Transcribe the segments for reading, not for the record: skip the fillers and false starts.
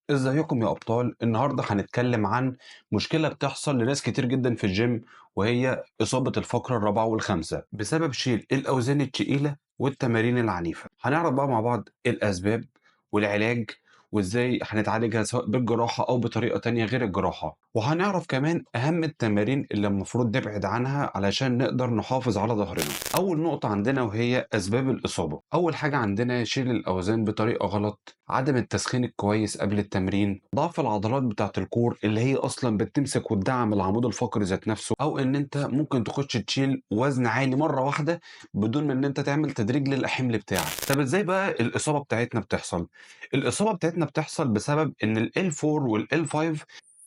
ازيكم يا ابطال؟ النهارده هنتكلم عن مشكله بتحصل لناس كتير جدا في الجيم، وهي اصابه الفقره الرابعه والخامسه بسبب شيل الاوزان التقيله والتمارين العنيفه. هنعرف بقى مع بعض الاسباب والعلاج، وازاي هنتعالجها سواء بالجراحه او بطريقه تانية غير الجراحه، وهنعرف كمان اهم التمارين اللي المفروض نبعد عنها علشان نقدر نحافظ على ظهرنا. اول نقطه عندنا وهي اسباب الاصابه. اول حاجه عندنا شيل الاوزان بطريقه غلط، عدم التسخين الكويس قبل التمرين، ضعف العضلات بتاعة الكور اللي هي اصلا بتمسك وتدعم العمود الفقري ذات نفسه، او ان انت ممكن تخش تشيل وزن عالي مره واحده بدون ما ان انت تعمل تدريج للحمل بتاعك. طب ازاي بقى الاصابه بتاعتنا بتحصل؟ الاصابه بتاعتنا بتحصل بسبب ان ال L4 وال L5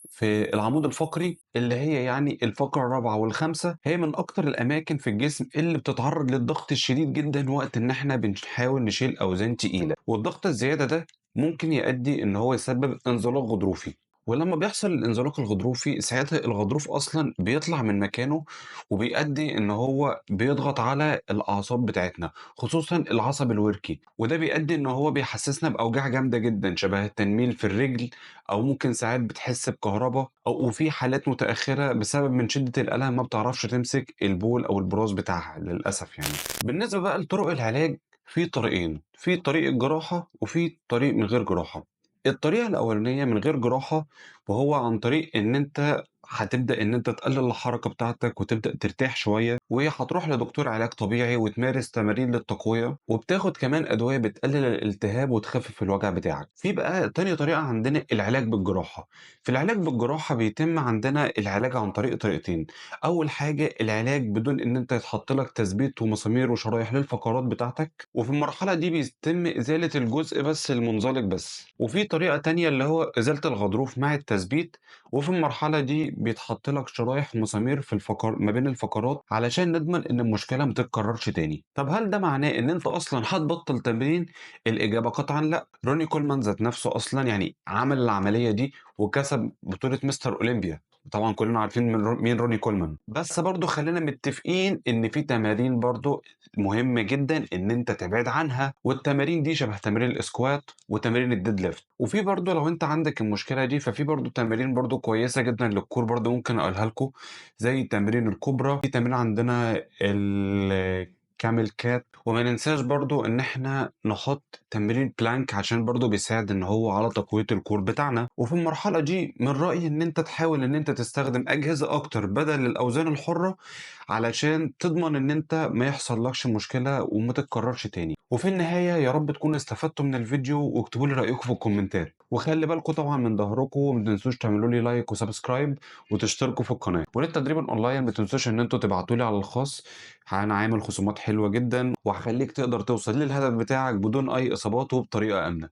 في العمود الفقري، اللي هي يعني الفقرة الرابعة والخامسة، هي من أكتر الأماكن في الجسم اللي بتتعرض للضغط الشديد جدا وقت إن إحنا بنحاول نشيل أوزان تقيلة، والضغط الزيادة ده ممكن يؤدي إن هو يسبب انزلاق غضروفي. ولما بيحصل الانزلاق الغضروفي ساعتها الغضروف أصلا بيطلع من مكانه، وبيؤدي إن هو بيضغط على الأعصاب بتاعتنا، خصوصا العصب الوركي، وده بيؤدي إن هو بيحسسنا بأوجاع جامدة جدا شبه التنميل في الرجل، او ممكن ساعات بتحس بكهرباء، او وفي حالات متاخره بسبب من شده الالم ما بتعرفش تمسك البول او البراز بتاعها للاسف يعني. بالنسبه بقى لطرق العلاج، في طريقين: في طريق الجراحه وفي طريق من غير جراحه. الطريقه الاولانيه من غير جراحه، وهو عن طريق ان انت هتبدا ان انت تقلل الحركه بتاعتك وتبدا ترتاح شويه، وهتروح لدكتور علاج طبيعي وتمارس تمارين للتقويه، وبتاخد كمان ادويه بتقلل الالتهاب وتخفف الوجع بتاعك. في بقى تاني طريقه عندنا العلاج بالجراحه. في العلاج بالجراحه بيتم عندنا العلاج عن طريق طريقتين: اول حاجه العلاج بدون ان انت يتحط لك تثبيت ومسامير وشرايح للفقرات بتاعتك، وفي المرحله دي بيتم ازاله الجزء بس المنزلق بس. وفي طريقه تانية اللي هو ازاله الغضروف مع التثبيت، وفي المرحلة دي بيتحط لك شرايح ومسامير في ما بين الفقرات علشان نضمن إن المشكلة ما تتكررش تاني. طب هل ده معناه إن أنت أصلا هتبطل تمرين؟ الإجابة قطعا لا. روني كولمان ذات نفسه أصلا يعني عمل العملية دي وكسب بطولة مستر أولمبيا. طبعا كلنا عارفين مين روني كولمان، بس برضو خلينا متفقين ان في تمارين برضو مهم جدا ان انت تبعد عنها، والتمارين دي شبه تمارين الاسكوات وتمارين الديد ليفت. وفي برضو لو انت عندك المشكله دي ففي برضو تمارين برضو كويسه جدا للكور برضو ممكن اقولها لكم، زي تمارين الكوبرا. في تمرين عندنا كامل كات، وما ننساش برضو ان احنا نحط تمرين بلانك عشان برضو بيساعد ان هو على تقوية الكور بتاعنا. وفي المرحلة دي من رأيي ان انت تحاول ان انت تستخدم اجهزة اكتر بدل الاوزان الحرة، علشان تضمن ان انت ما يحصل لكش مشكلة وما تتكررش تاني. وفي النهاية يا رب تكونوا استفدتوا من الفيديو، واكتبوا لي رأيكم في الكومنتات، وخلي بالكم طبعا من ظهركم، وما تنسوش تعملوا لي لايك وسبسكرايب وتشتركوا في القناة. وللتدريب الاونلاين ما تنسوش ان انتوا تبعتوا لي على الخاص، انا عامل خصومات حلوة جدا وهخليك تقدر توصل للهدف بتاعك بدون اي اصابات وبطريقة امنة.